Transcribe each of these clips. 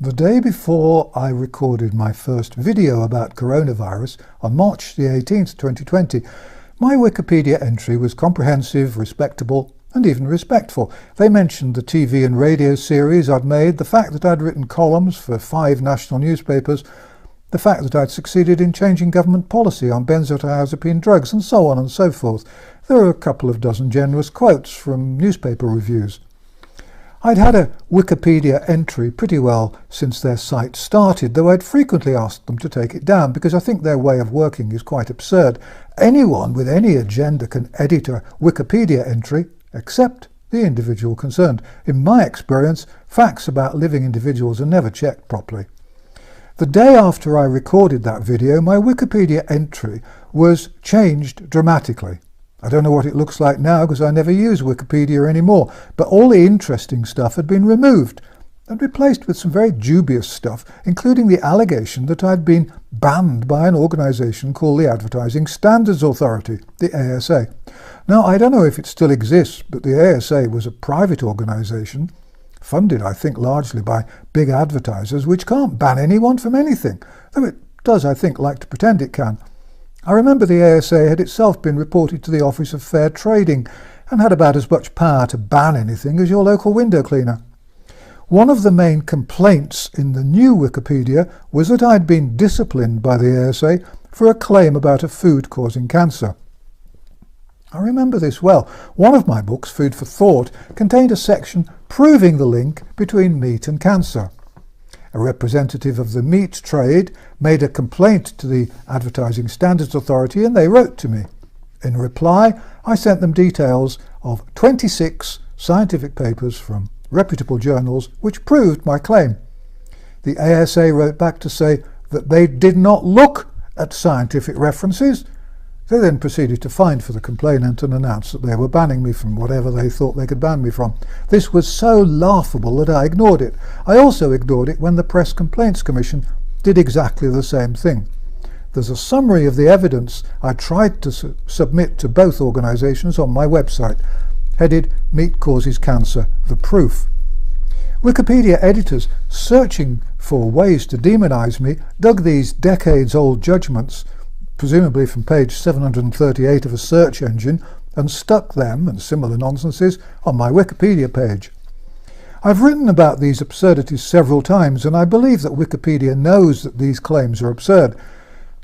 The day before I recorded my first video about coronavirus on March the 18th, 2020, my Wikipedia entry was comprehensive, respectable, and even respectful. They mentioned the TV and radio series I'd made, the fact that I'd written columns for 5 national newspapers, the fact that I'd succeeded in changing government policy on benzodiazepine drugs, and so on and so forth. There were a couple of dozen generous quotes from newspaper reviews. I'd had a Wikipedia entry pretty well since their site started, though I'd frequently asked them to take it down because I think their way of working is quite absurd. Anyone with any agenda can edit a Wikipedia entry, except the individual concerned. In my experience, facts about living individuals are never checked properly. The day after I recorded that video, my Wikipedia entry was changed dramatically. I don't know what it looks like now because I never use Wikipedia anymore, but all the interesting stuff had been removed and replaced with some very dubious stuff, including the allegation that I'd been banned by an organisation called the Advertising Standards Authority, the ASA. Now, I don't know if it still exists, but the ASA was a private organisation, funded, I think, largely by big advertisers, which can't ban anyone from anything, though it does, I think, like to pretend it can. I remember the ASA had itself been reported to the Office of Fair Trading and had about as much power to ban anything as your local window cleaner. One of the main complaints in the new Wikipedia was that I'd been disciplined by the ASA for a claim about a food causing cancer. I remember this well. One of my books, Food for Thought, contained a section proving the link between meat and cancer. A representative of the meat trade made a complaint to the Advertising Standards Authority and they wrote to me. In reply, I sent them details of 26 scientific papers from reputable journals which proved my claim. The ASA wrote back to say that they did not look at scientific references. They then proceeded to find for the complainant and announce that they were banning me from whatever they thought they could ban me from. This was so laughable that I ignored it. I also ignored it when the Press Complaints Commission did exactly the same thing. There's a summary of the evidence I tried to submit to both organisations on my website, headed Meat Causes Cancer, the Proof. Wikipedia editors searching for ways to demonise me dug these decades-old judgments, presumably from page 738 of a search engine, and stuck them and similar nonsenses on my Wikipedia page. I've written about these absurdities several times, and I believe that Wikipedia knows that these claims are absurd,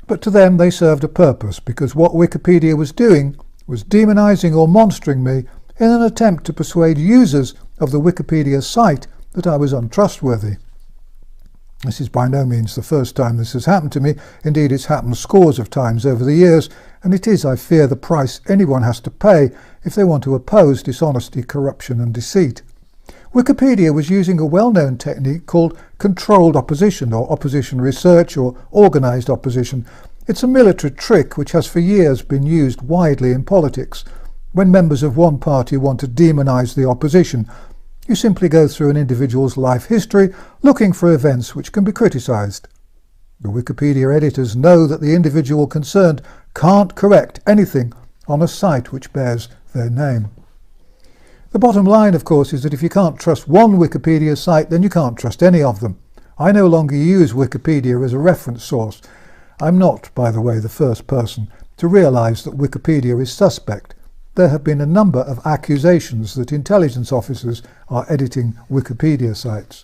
but to them they served a purpose, because what Wikipedia was doing was demonising or monstering me in an attempt to persuade users of the Wikipedia site that I was untrustworthy. This is by no means the first time this has happened to me. Indeed, it's happened scores of times over the years, and it is, I fear, the price anyone has to pay if they want to oppose dishonesty, corruption and deceit. Wikipedia was using a well-known technique called controlled opposition, or opposition research, or organised opposition. It's a military trick which has for years been used widely in politics. When members of one party want to demonise the opposition, you simply go through an individual's life history looking for events which can be criticised. The Wikipedia editors know that the individual concerned can't correct anything on a site which bears their name. The bottom line, of course, is that if you can't trust one Wikipedia site, then you can't trust any of them. I no longer use Wikipedia as a reference source. I'm not, by the way, the first person to realise that Wikipedia is suspect. There have been a number of accusations that intelligence officers are editing Wikipedia sites.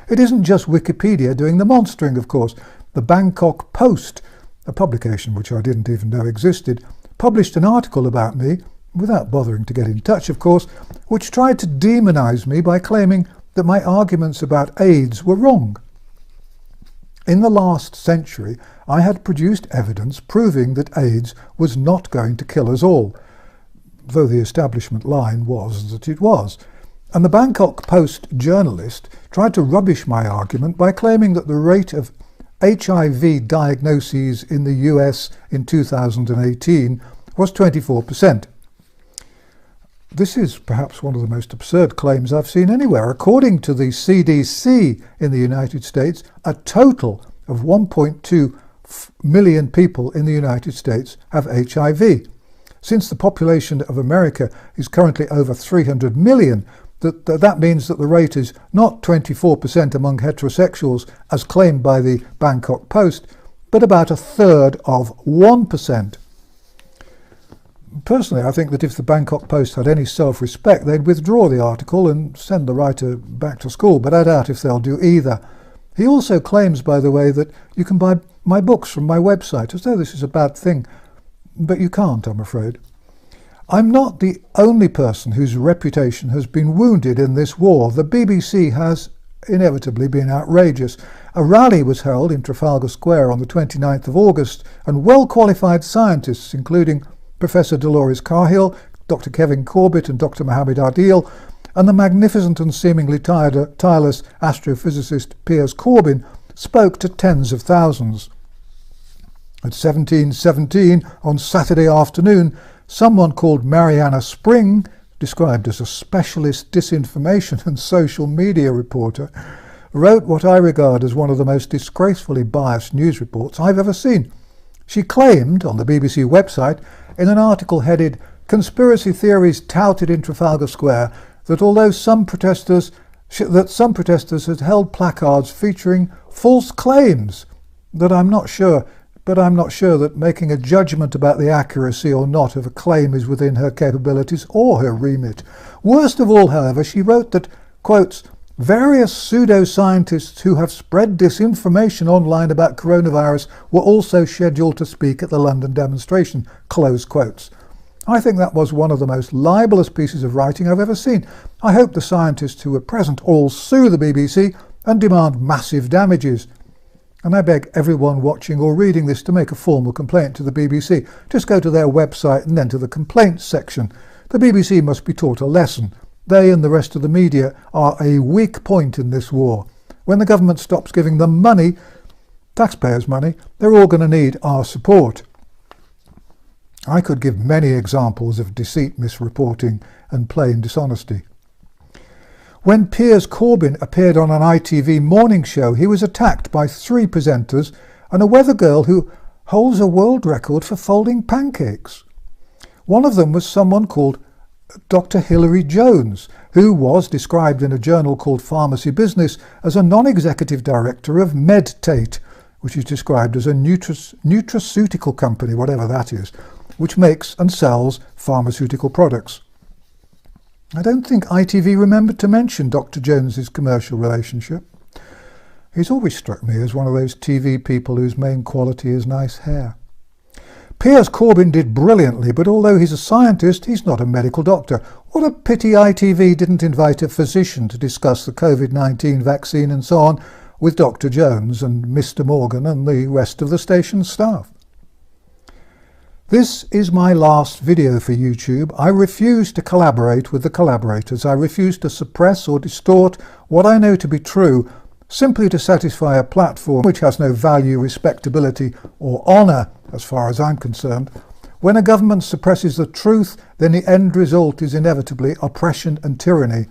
It isn't just Wikipedia doing the monstering, of course. The Bangkok Post, a publication which I didn't even know existed, published an article about me, without bothering to get in touch, of course, which tried to demonise me by claiming that my arguments about AIDS were wrong. In the last century, I had produced evidence proving that AIDS was not going to kill us all, though the establishment line was that it was. And the Bangkok Post journalist tried to rubbish my argument by claiming that the rate of HIV diagnoses in the US in 2018 was 24%. This is perhaps one of the most absurd claims I've seen anywhere. According to the CDC in the United States, a total of 1.2 million people in the United States have HIV. Since the population of America is currently over 300 million, that means that the rate is not 24% among heterosexuals, as claimed by the Bangkok Post, but about a third of 1%. Personally, I think that if the Bangkok Post had any self-respect, they'd withdraw the article and send the writer back to school, but I doubt if they'll do either. He also claims, by the way, that you can buy my books from my website, as though this is a bad thing, but you can't, I'm afraid. I'm not the only person whose reputation has been wounded in this war. The BBC has inevitably been outrageous. A rally was held in Trafalgar Square on the 29th of August, and well-qualified scientists, including Professor Dolores Cahill, Dr Kevin Corbett and Dr Mohammed Adil, and the magnificent and seemingly tireless astrophysicist Piers Corbyn, spoke to tens of thousands. At 17:17 on Saturday afternoon, someone called Mariana Spring, described as a specialist disinformation and social media reporter, wrote what I regard as one of the most disgracefully biased news reports I've ever seen. She claimed on the BBC website, in an article headed "Conspiracy Theories Touted in Trafalgar Square," that although some protesters had held placards featuring false claims, I'm not sure that making a judgment about the accuracy or not of a claim is within her capabilities or her remit. Worst of all, however, she wrote that, quotes, "various pseudoscientists who have spread disinformation online about coronavirus were also scheduled to speak at the London demonstration," close quotes. I think that was one of the most libelous pieces of writing I've ever seen. I hope the scientists who were present all sue the BBC and demand massive damages. And I beg everyone watching or reading this to make a formal complaint to the BBC. Just go to their website and then to the complaints section. The BBC must be taught a lesson. They and the rest of the media are a weak point in this war. When the government stops giving them money, taxpayers' money, they're all going to need our support. I could give many examples of deceit, misreporting and plain dishonesty. When Piers Corbyn appeared on an ITV morning show, he was attacked by 3 presenters and a weather girl who holds a world record for folding pancakes. One of them was someone called Dr Hilary Jones, who was described in a journal called Pharmacy Business as a non-executive director of Medtate, which is described as a nutraceutical company, whatever that is, which makes and sells pharmaceutical products. I don't think ITV remembered to mention Dr Jones's commercial relationship. He's always struck me as one of those TV people whose main quality is nice hair. Piers Corbyn did brilliantly, but although he's a scientist, he's not a medical doctor. What a pity ITV didn't invite a physician to discuss the COVID-19 vaccine and so on with Dr Jones and Mr Morgan and the rest of the station's staff. This is my last video for YouTube. I refuse to collaborate with the collaborators. I refuse to suppress or distort what I know to be true simply to satisfy a platform which has no value, respectability or honour as far as I'm concerned. When a government suppresses the truth, then the end result is inevitably oppression and tyranny.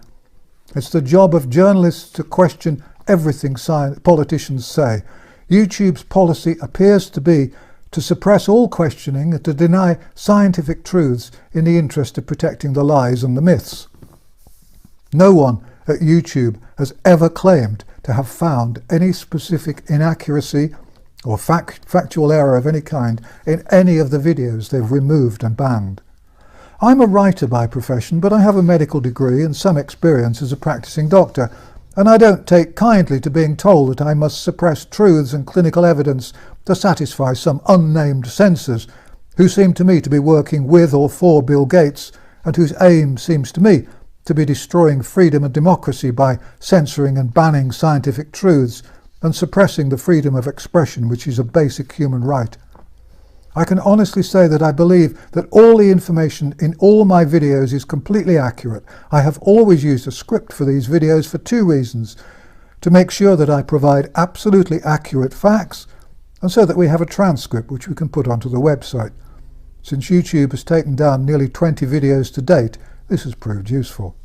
It's the job of journalists to question everything politicians say. YouTube's policy appears to be to suppress all questioning and to deny scientific truths in the interest of protecting the lies and the myths. No one at YouTube has ever claimed to have found any specific inaccuracy or factual error of any kind in any of the videos they've removed and banned. I'm a writer by profession, but I have a medical degree and some experience as a practicing doctor, and I don't take kindly to being told that I must suppress truths and clinical evidence to satisfy some unnamed censors who seem to me to be working with or for Bill Gates and whose aim seems to me to be destroying freedom and democracy by censoring and banning scientific truths and suppressing the freedom of expression, which is a basic human right. I can honestly say that I believe that all the information in all my videos is completely accurate. I have always used a script for these videos for 2 reasons: to make sure that I provide absolutely accurate facts, and so that we have a transcript which we can put onto the website. Since YouTube has taken down nearly 20 videos to date, this has proved useful.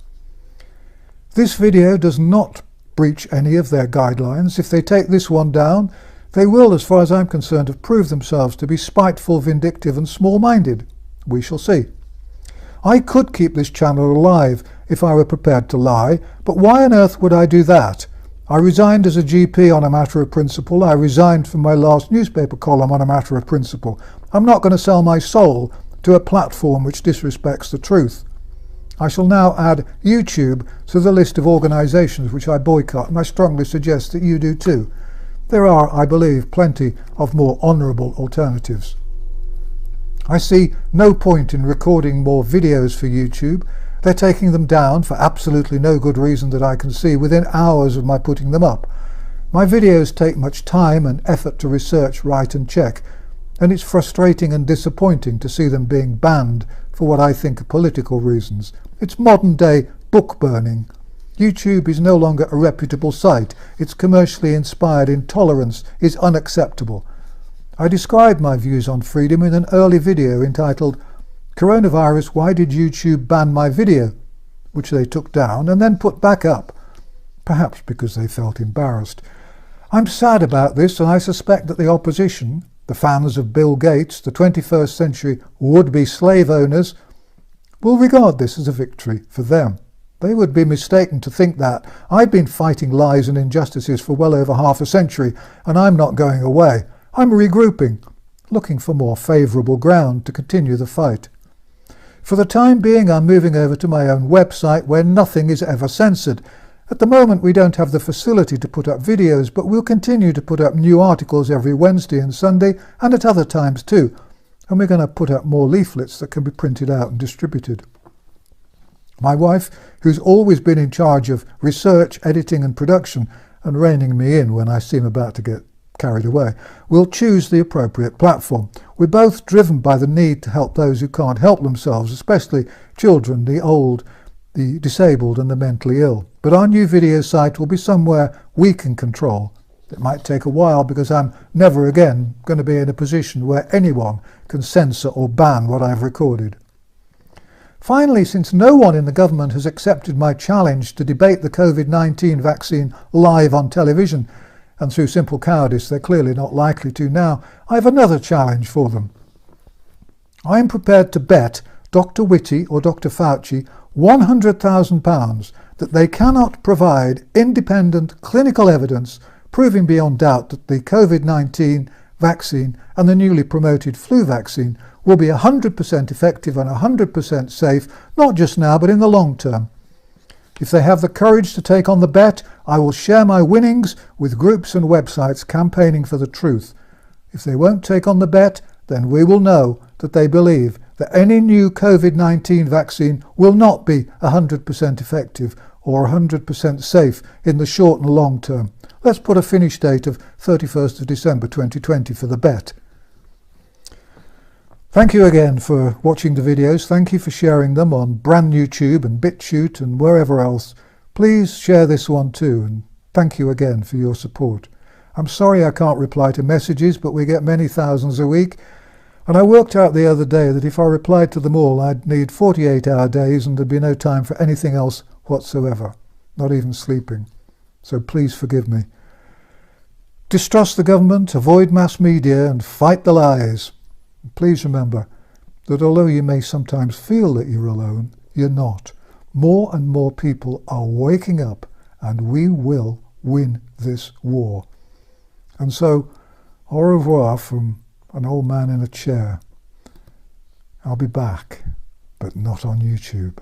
This video does not breach any of their guidelines. If they take this one down, they will, as far as I'm concerned, have proved themselves to be spiteful, vindictive and small-minded. We shall see. I could keep this channel alive if I were prepared to lie, but why on earth would I do that? I resigned as a GP on a matter of principle. I resigned from my last newspaper column on a matter of principle. I'm not going to sell my soul to a platform which disrespects the truth. I shall now add YouTube to the list of organisations which I boycott, and I strongly suggest that you do too. There are, I believe, plenty of more honourable alternatives. I see no point in recording more videos for YouTube. They're taking them down for absolutely no good reason that I can see within hours of my putting them up. My videos take much time and effort to research, write and check, and it's frustrating and disappointing to see them being banned for what I think are political reasons. It's modern day book burning. YouTube is no longer a reputable site. Its commercially inspired intolerance is unacceptable. I described my views on freedom in an early video entitled "Coronavirus, Why Did YouTube Ban My Video?", which they took down and then put back up, perhaps because they felt embarrassed. I'm sad about this, and I suspect that the opposition, the fans of Bill Gates, the 21st century would-be slave owners, will regard this as a victory for them. They would be mistaken to think that. I've been fighting lies and injustices for well over half a century, and I'm not going away. I'm regrouping, looking for more favourable ground to continue the fight. For the time being, I'm moving over to my own website where nothing is ever censored. At the moment, we don't have the facility to put up videos, but we'll continue to put up new articles every Wednesday and Sunday, and at other times too. And we're going to put up more leaflets that can be printed out and distributed. My wife, who's always been in charge of research, editing and production, and reining me in when I seem about to get carried away, will choose the appropriate platform. We're both driven by the need to help those who can't help themselves, especially children, the old, the disabled and the mentally ill. But our new video site will be somewhere we can control. It might take a while because I'm never again going to be in a position where anyone can censor or ban what I've recorded. Finally, since no one in the government has accepted my challenge to debate the COVID-19 vaccine live on television, and through simple cowardice they're clearly not likely to now, I have another challenge for them. I am prepared to bet Dr Whitty or Dr Fauci £100,000 that they cannot provide independent clinical evidence proving beyond doubt that the COVID-19 vaccine and the newly promoted flu vaccine will be 100% effective and 100% safe, not just now but in the long term. If they have the courage to take on the bet, I will share my winnings with groups and websites campaigning for the truth. If they won't take on the bet, then we will know that they believe that any new COVID-19 vaccine will not be 100% effective or 100% safe in the short and long term. Let's put a finish date of 31st of December 2020 for the bet. Thank you again for watching the videos. Thank you for sharing them on brand YouTube and BitChute and wherever else. Please share this one too, and thank you again for your support. I'm sorry I can't reply to messages, but we get many thousands a week, and I worked out the other day that if I replied to them all, I'd need 48-hour days and there'd be no time for anything else whatsoever, not even sleeping. So please forgive me. Distrust the government, avoid mass media, and fight the lies. Please remember that although you may sometimes feel that you're alone, you're not. More and more people are waking up, and we will win this war. And so, au revoir from an old man in a chair. I'll be back, but not on YouTube.